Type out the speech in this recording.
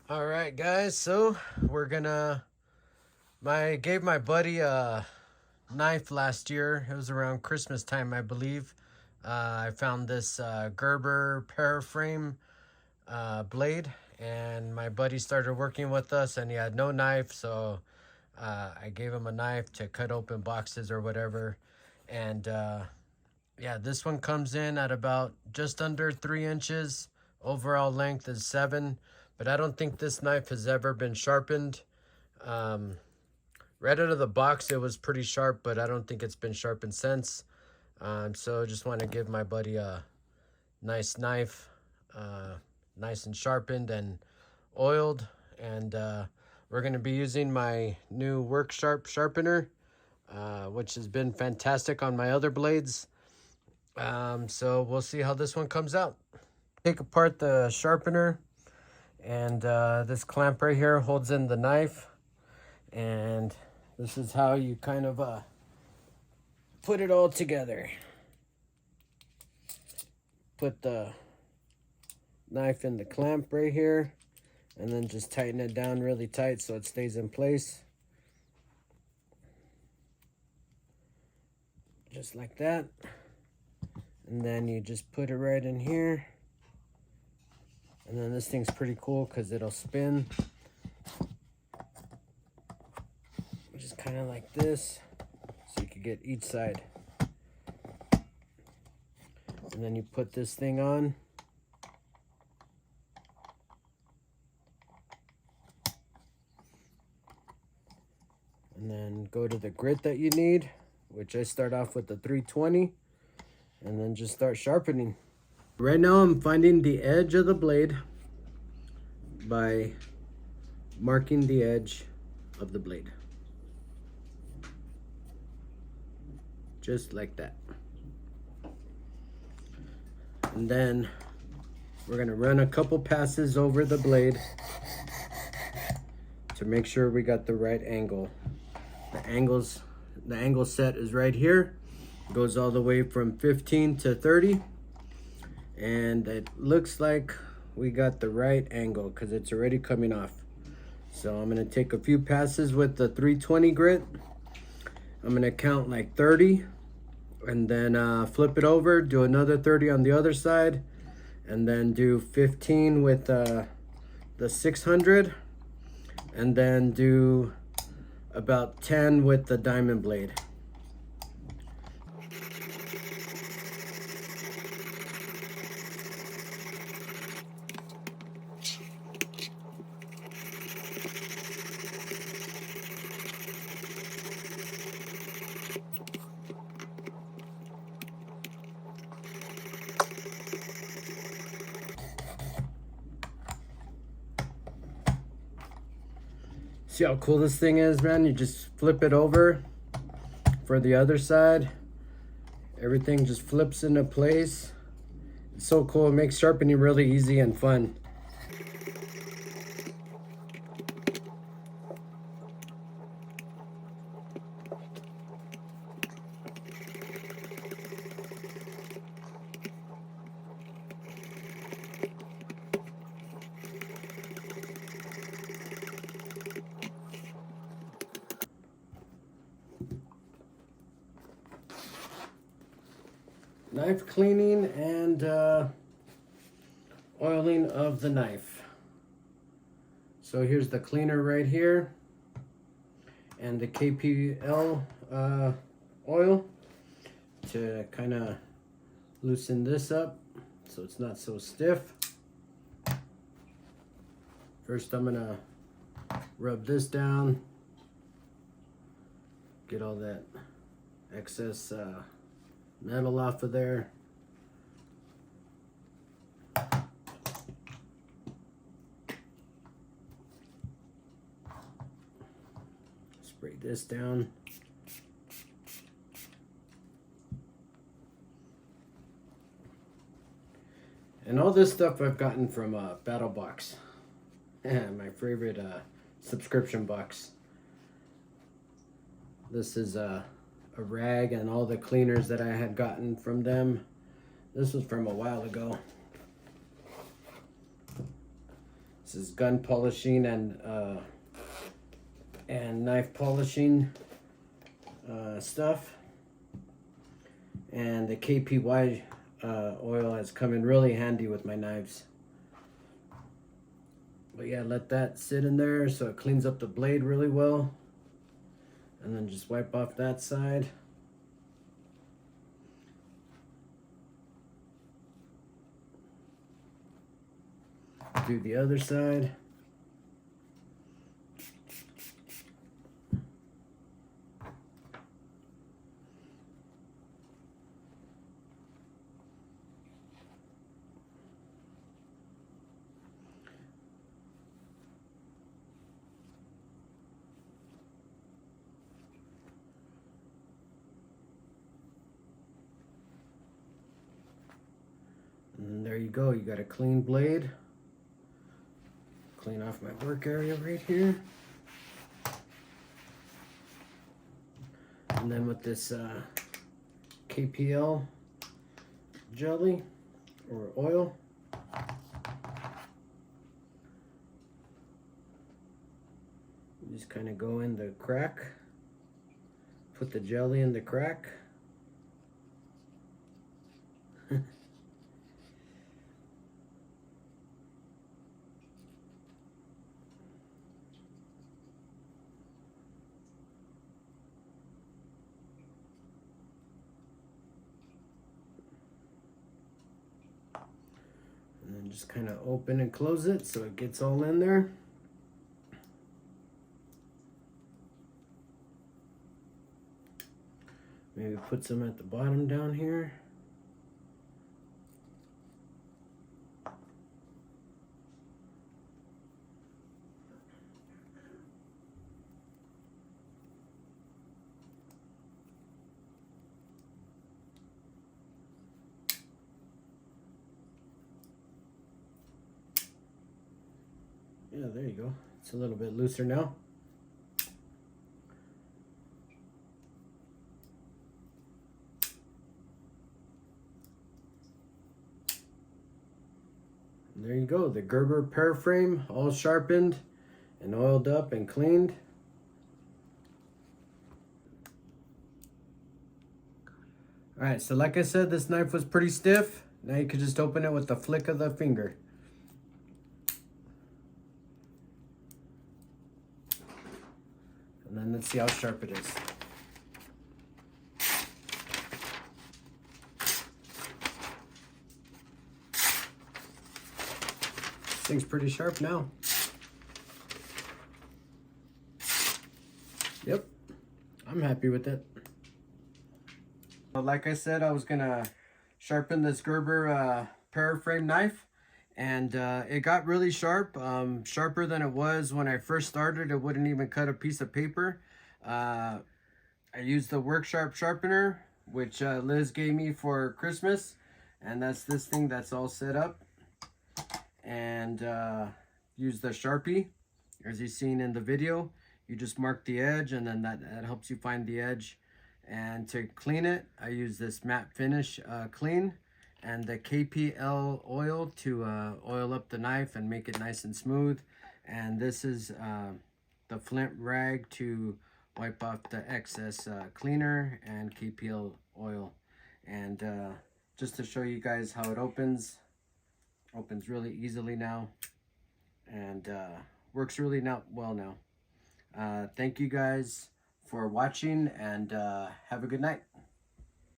All right, guys. So we're gonna. Gave my buddy a knife last year. It was around Christmas time, I believe. I found this Gerber paraframe blade, and my buddy started working with us, and he had no knife, so I gave him a knife to cut open boxes or whatever. And yeah, this one comes in at about just under 3 inches. Overall length is 7, but I don't think this knife has ever been sharpened. Um, right out of the box, it was pretty sharp, but I don't think it's been sharpened since. So just want to give my buddy a nice knife, nice and sharpened and oiled. And we're going to be using my new Worksharp sharpener, which has been fantastic on my other blades. So we'll see how this one comes out. Take apart the sharpener, and this clamp right here holds in the knife, and this is how you kind of put it all together. Put the knife in the clamp right here, and then just tighten it down really tight so it stays in place. Just like that. And then you just put it right in here. And then this thing's pretty cool because it'll spin. Just kind of like this, so you can get each side. And then you put this thing on. And then go to the grit that you need, which I start off with the 320, and then just start sharpening. Right now I'm finding the edge of the blade by marking the edge of the blade. Just like that. And then we're gonna run a couple passes over the blade to make sure we got the right angle. The angle set is right here. It goes all the way from 15 to 30. And it looks like we got the right angle because it's already coming off. So I'm gonna take a few passes with the 320 grit. I'm gonna count like 30 and then flip it over, do another 30 on the other side, and then do 15 with the 600, and then do about 10 with the diamond blade. See how cool this thing is, man? You just flip it over for the other side. Everything just flips into place. It's so cool. It makes sharpening really easy and fun. Knife cleaning and oiling of the knife. So here's the cleaner right here, and the KPL oil to kind of loosen this up so it's not so stiff. First I'm gonna rub this down, get all that excess metal off of there. Spray this down. And all this stuff I've gotten from BattlBox, my favorite subscription box. This is a rag and all the cleaners that I had gotten from them. This was from a while ago. This This is gun polishing and knife polishing stuff. And the KPY oil has come in really handy with my knives. But yeah, let that sit in there so it cleans up the blade really well. And then just wipe off that side. Do the other side. And there you go, you got a clean blade. Clean off my work area right here. And then with this KPL jelly or oil, you just kind of go in the crack, put the jelly in the crack. And then just kind of open and close it so it gets all in there. Maybe put some at the bottom down here. Yeah, there you go. It's a little bit looser now. And there you go, the Gerber paraframe, all sharpened and oiled up and cleaned. Alright, so like I said, this knife was pretty stiff. Now you can just open it with the flick of the finger. And then let's see how sharp it is. This thing's pretty sharp now. Yep, I'm happy with it. Like I said, I was gonna sharpen this Gerber paraframe knife, and it got really sharp, sharper than it was when I first started. It wouldn't even cut a piece of paper. I used the Worksharp sharpener, which Liz gave me for Christmas, and that's this thing that's all set up. And use the Sharpie, as you've seen in the video. You just mark the edge, and then that helps you find the edge. And to clean it, I use this matte finish clean and the KPL oil to oil up the knife and make it nice and smooth. And this is the Flint rag to wipe off the excess cleaner and KPL oil. And just to show you guys how it opens really easily now, and works really well now. Thank you guys for watching, and have a good night.